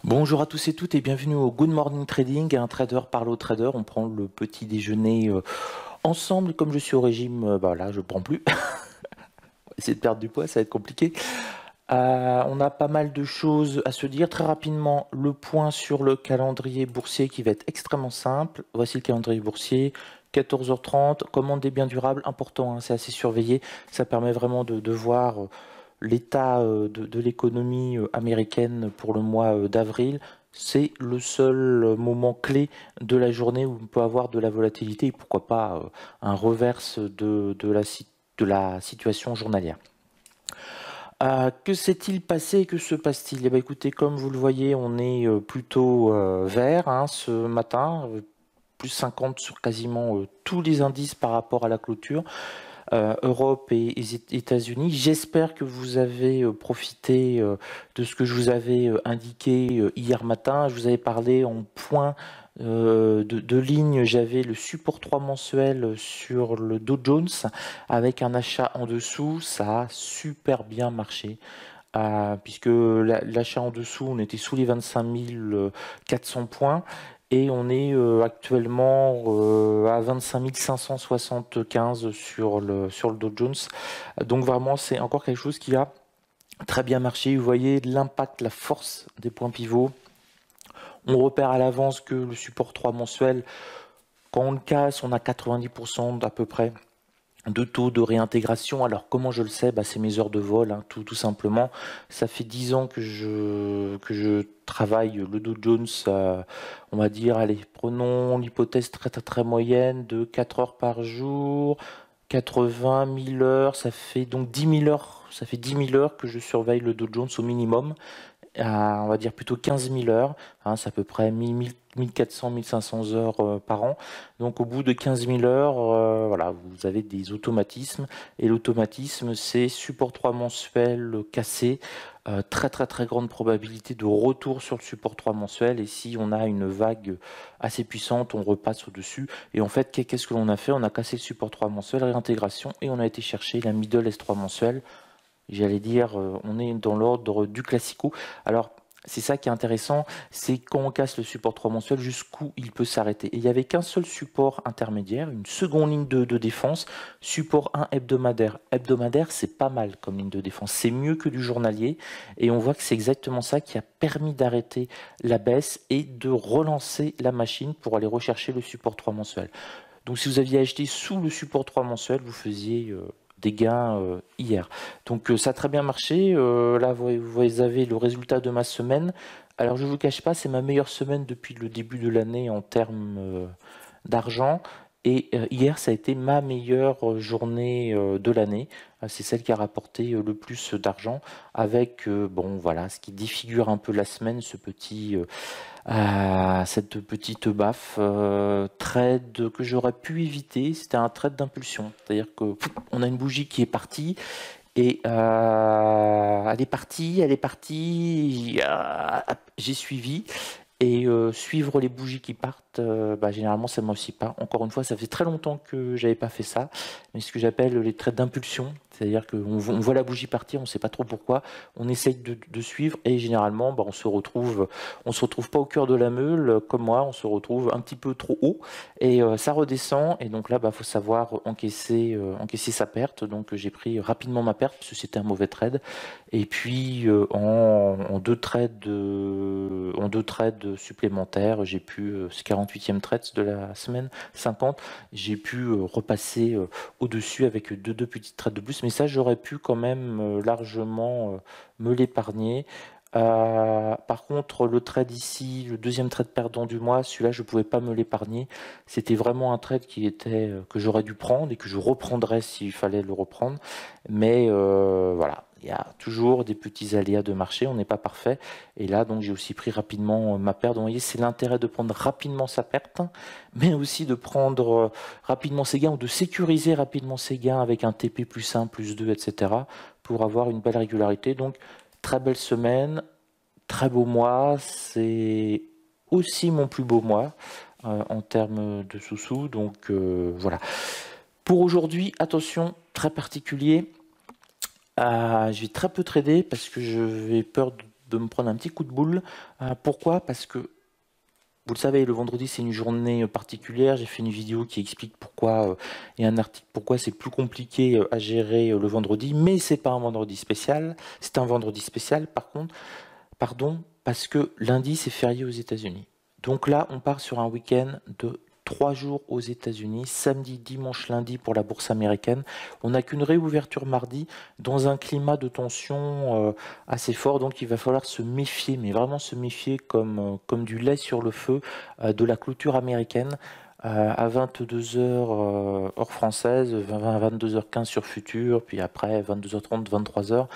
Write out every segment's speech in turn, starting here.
Bonjour à tous et toutes et bienvenue au Good Morning Trading, un trader parle au trader. On prend le petit déjeuner ensemble. Comme je suis au régime, bah là je prends plus. On va essayer de perdre du poids, ça va être compliqué. On a pas mal de choses à se dire. Très rapidement, le point sur le calendrier boursier qui va être extrêmement simple. Voici le calendrier boursier. 14h30, commande des biens durables, important, hein, c'est assez surveillé. Ça permet vraiment de voir l'état de l'économie américaine pour le mois d'avril. C'est le seul moment clé de la journée où on peut avoir de la volatilité et pourquoi pas un reverse de la situation journalière. Que s'est-il passé? Que se passe-t-il? Eh bien, écoutez, comme vous le voyez, on est plutôt vert hein, ce matin, plus 50 sur quasiment tous les indices par rapport à la clôture. Europe et États-Unis. J'espère que vous avez profité de ce que je vous avais indiqué hier matin. Je vous avais parlé en point de ligne. J'avais le support 3 mensuel sur le Dow Jones avec un achat en dessous. Ça a super bien marché. Puisque l'achat en dessous, on était sous les 25 400 points et on est actuellement à 25 575 sur le Dow Jones. Donc vraiment, c'est encore quelque chose qui a très bien marché. Vous voyez l'impact, la force des points pivots. On repère à l'avance que le support 3 mensuel, quand on le casse, on a 90% à peu près de taux de réintégration. Alors comment je le sais? C'est mes heures de vol, hein, tout simplement. Ça fait 10 ans que je travaille le Dow Jones, on va dire, allez, prenons l'hypothèse très, très très moyenne de 4 heures par jour, 80 000 heures, ça fait donc 10 000 heures. Ça fait 10 000 heures que je surveille le Dow Jones au minimum, on va dire plutôt 15 000 heures, hein, c'est à peu près 1400, 1500 heures par an. Donc au bout de 15 000 heures, voilà, vous avez des automatismes. Et l'automatisme, c'est support 3 mensuel cassé, très très très grande probabilité de retour sur le support 3 mensuel. Et si on a une vague assez puissante, on repasse au-dessus. Et en fait, qu'est-ce que l'on a fait? On a cassé le support 3 mensuel, réintégration, et on a été chercher la middle S3 mensuelle. J'allais dire, on est dans l'ordre du classico. Alors, c'est ça qui est intéressant, c'est quand on casse le support 3 mensuel, jusqu'où il peut s'arrêter. Et il n'y avait qu'un seul support intermédiaire, une seconde ligne de défense, support 1 hebdomadaire. Hebdomadaire, c'est pas mal comme ligne de défense, c'est mieux que du journalier. Et on voit que c'est exactement ça qui a permis d'arrêter la baisse et de relancer la machine pour aller rechercher le support 3 mensuel. Donc si vous aviez acheté sous le support 3 mensuel, vous faisiez des gains hier. Donc ça a très bien marché. Là, vous avez le résultat de ma semaine. Alors je ne vous cache pas, c'est ma meilleure semaine depuis le début de l'année en termes d'argent. Et hier, ça a été ma meilleure journée de l'année. C'est celle qui a rapporté le plus d'argent avec, bon voilà, ce qui défigure un peu la semaine, cette petite baffe, trade que j'aurais pu éviter. C'était un trade d'impulsion. C'est-à-dire que on a une bougie qui est partie et elle est partie. J'ai suivi. Et suivre les bougies qui partent, généralement ça ne m'en pas. Encore une fois, ça fait très longtemps que j'avais pas fait ça, mais ce que j'appelle les trades d'impulsion, c'est-à-dire qu'on voit la bougie partir, on ne sait pas trop pourquoi, on essaye de suivre et généralement on se retrouve pas au cœur de la meule comme moi, on se retrouve un petit peu trop haut et ça redescend et donc là, faut savoir encaisser sa perte. Donc j'ai pris rapidement ma perte parce que c'était un mauvais trade. Et puis en deux trades supplémentaires, j'ai pu, ce 48e trade de la semaine 50, j'ai pu repasser au-dessus avec deux petites trades de plus. Mais ça, j'aurais pu quand même largement me l'épargner. Par contre, le trade ici, le deuxième trade perdant du mois, celui-là, je ne pouvais pas me l'épargner. C'était vraiment un trade que j'aurais dû prendre et que je reprendrais s'il fallait le reprendre. Mais voilà, il y a toujours des petits aléas de marché, on n'est pas parfait. Et là, donc, j'ai aussi pris rapidement ma perte. Donc, vous voyez, c'est l'intérêt de prendre rapidement sa perte, mais aussi de prendre rapidement ses gains ou de sécuriser rapidement ses gains avec un TP plus 1, plus 2, etc. pour avoir une belle régularité. Donc, très belle semaine, très beau mois. C'est aussi mon plus beau mois en termes de sous-sous. Donc, voilà. Pour aujourd'hui, attention, très particulier. Je vais très peu trader parce que je vais peur de me prendre un petit coup de boule. Pourquoi? Parce que vous le savez, le vendredi c'est une journée particulière. J'ai fait une vidéo qui explique pourquoi et un article pourquoi c'est plus compliqué à gérer le vendredi, mais c'est pas un vendredi spécial. C'est un vendredi spécial par contre, pardon, parce que lundi c'est férié aux États-Unis. Donc là, on part sur un week-end de 3 jours aux États-Unis, samedi, dimanche, lundi pour la bourse américaine. On n'a qu'une réouverture mardi dans un climat de tension assez fort, donc il va falloir se méfier, mais vraiment se méfier comme du lait sur le feu de la clôture américaine. À 22 heures heure française, 22h15 sur Futur, puis après 22h30, 23h,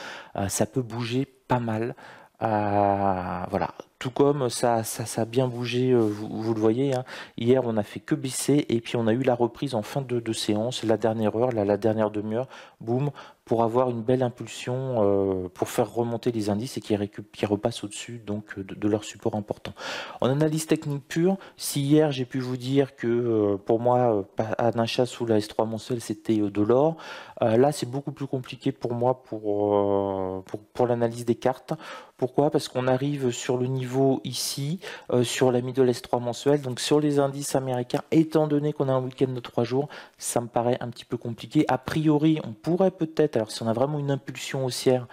ça peut bouger pas mal. Voilà, tout comme ça a bien bougé, vous le voyez, hein. Hier on a fait que baisser et puis on a eu la reprise en fin de séance, la dernière heure, la dernière demi-heure, boum, pour avoir une belle impulsion pour faire remonter les indices et qui repassent au-dessus donc de leur support important. En analyse technique pure, si hier j'ai pu vous dire que pour moi un achat sous la S3 mensuelle c'était de l'or, là c'est beaucoup plus compliqué pour moi pour l'analyse des cartes. Pourquoi? Parce qu'on arrive sur le niveau ici, sur la middle S3 mensuelle, donc sur les indices américains, étant donné qu'on a un week-end de 3 jours, ça me paraît un petit peu compliqué. A priori, on pourrait peut-être, alors si on a vraiment une impulsion haussière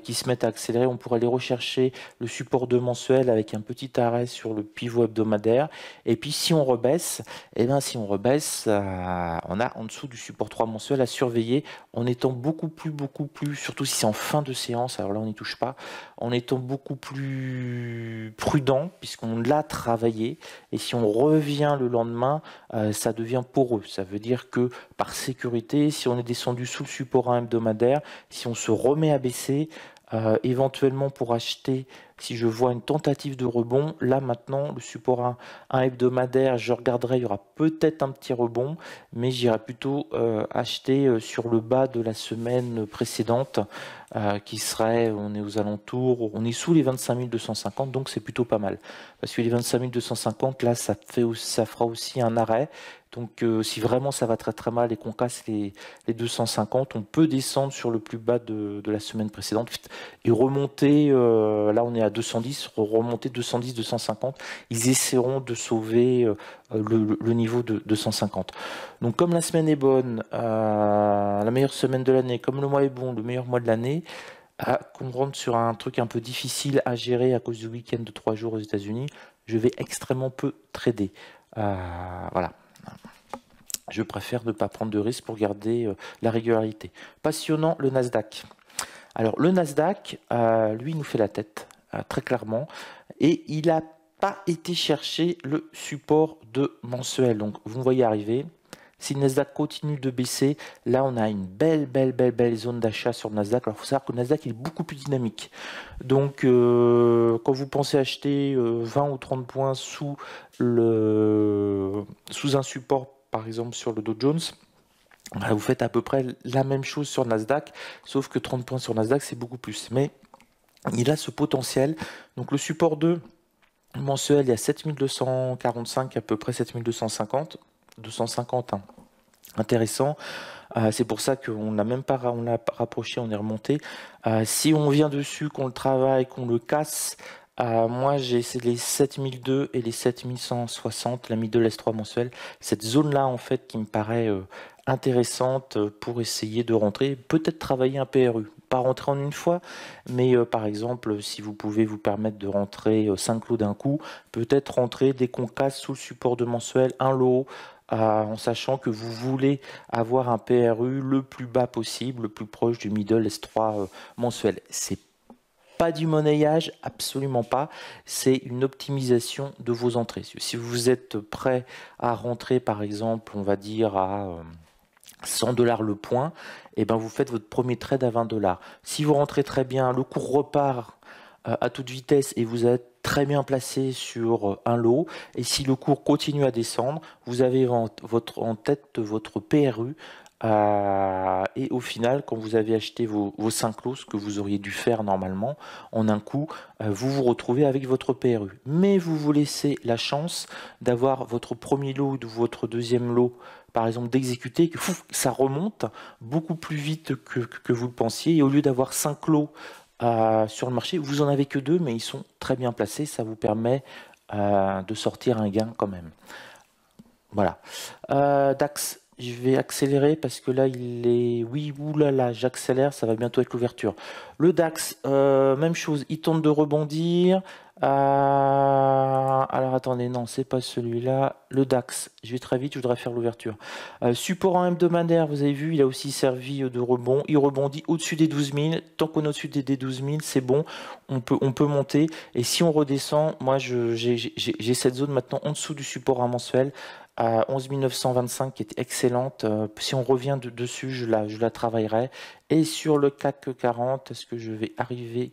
qui se met à accélérer, on pourrait aller rechercher le support 2 mensuel avec un petit arrêt sur le pivot hebdomadaire. Et puis si on rebaisse, eh bien si on rebaisse, on a en dessous du support 3 mensuel à surveiller en étant beaucoup plus, surtout si c'est en fin de séance, alors là on n'y touche pas, en étant beaucoup plus prudent puisqu'on l'a travaillé et si on revient le lendemain, ça devient poreux. Ça veut dire que par sécurité, si on est descendu sous le support 1 hebdomadaire, si on se remet à baisser, éventuellement pour acheter, si je vois une tentative de rebond, là maintenant le support 1 hebdomadaire, je regarderai, il y aura peut-être un petit rebond, mais j'irai plutôt acheter sur le bas de la semaine précédente, qui serait, on est aux alentours, on est sous les 25 250, donc c'est plutôt pas mal. Parce que les 25 250, là, ça fera aussi un arrêt. Donc si vraiment ça va très très mal et qu'on casse les 250, on peut descendre sur le plus bas de la semaine précédente et remonter, là on est à 210, remonter 210, 250. Ils essaieront de sauver le niveau de 250. Donc comme la semaine est bonne, la meilleure semaine de l'année, comme le mois est bon, le meilleur mois de l'année, qu'on rentre sur un truc un peu difficile à gérer à cause du week-end de 3 jours aux États-Unis, je vais extrêmement peu trader. Voilà. Je préfère ne pas prendre de risques pour garder la régularité. Passionnant, le Nasdaq. Alors, le Nasdaq, lui, il nous fait la tête, très clairement. Et il n'a pas été chercher le support de mensuel. Donc, vous me voyez arriver. Si le Nasdaq continue de baisser, là, on a une belle zone d'achat sur le Nasdaq. Alors, il faut savoir que le Nasdaq est beaucoup plus dynamique. Donc, quand vous pensez acheter 20 ou 30 points sous un support, par exemple sur le Dow Jones, vous faites à peu près la même chose sur Nasdaq, sauf que 30 points sur Nasdaq, c'est beaucoup plus. Mais il a ce potentiel. Donc le support 2 mensuel, il y a 7245, à peu près 7250, 250, hein. Intéressant. C'est pour ça qu'on l'a même pas rapproché, on est remonté. Si on vient dessus, qu'on le travaille, qu'on le casse, moi j'ai les 7002 et les 7160, la middle S3 mensuelle, cette zone là en fait qui me paraît intéressante pour essayer de rentrer, peut-être travailler un PRU, pas rentrer en une fois, mais par exemple si vous pouvez vous permettre de rentrer 5 lots d'un coup, peut-être rentrer dès qu'on casse sous le support de mensuel un lot, en sachant que vous voulez avoir un PRU le plus bas possible, le plus proche du middle S3 mensuel. C'est pas du monnayage, absolument pas. C'est une optimisation de vos entrées. Si vous êtes prêt à rentrer, par exemple, on va dire à 100$ le point, et ben vous faites votre premier trade à 20$. Si vous rentrez très bien, le cours repart à toute vitesse et vous êtes très bien placé sur un lot, et si le cours continue à descendre, vous avez en tête votre PRU, et au final, quand vous avez acheté vos 5 lots, ce que vous auriez dû faire normalement en un coup, vous vous retrouvez avec votre PRU. Mais vous vous laissez la chance d'avoir votre premier lot ou votre deuxième lot, par exemple, d'exécuter, que ça remonte beaucoup plus vite que vous le pensiez, et au lieu d'avoir 5 lots sur le marché. Vous en avez que 2, mais ils sont très bien placés. Ça vous permet de sortir un gain quand même. Voilà. DAX, je vais accélérer parce que là, il est... Oui, oulala, j'accélère, ça va bientôt être l'ouverture. Le DAX, même chose, il tente de rebondir. Alors attendez, non, c'est pas celui-là. Le DAX, je vais très vite, je voudrais faire l'ouverture. Support en hebdomadaire, vous avez vu, il a aussi servi de rebond. Il rebondit au-dessus des 12 000. Tant qu'on est au-dessus des 12 000, c'est bon, on peut monter. Et si on redescend, moi, j'ai cette zone maintenant en dessous du support à mensuel à 11 925 qui est excellente. Si on revient dessus, je la travaillerai. Et sur le CAC 40, est-ce que je vais arriver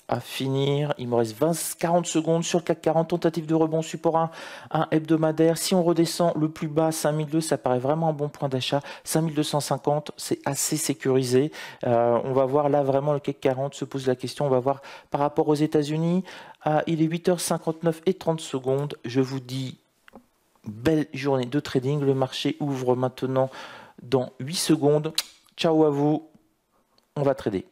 à finir? Il me reste 40 secondes sur le CAC 40, tentative de rebond, support 1 hebdomadaire. Si on redescend le plus bas, 5002, ça paraît vraiment un bon point d'achat. 5250, c'est assez sécurisé. On va voir là vraiment le CAC 40 se pose la question. On va voir par rapport aux États-Unis. Il est 8h59 et 30 secondes. Je vous dis belle journée de trading. Le marché ouvre maintenant dans 8 secondes. Ciao à vous. On va trader.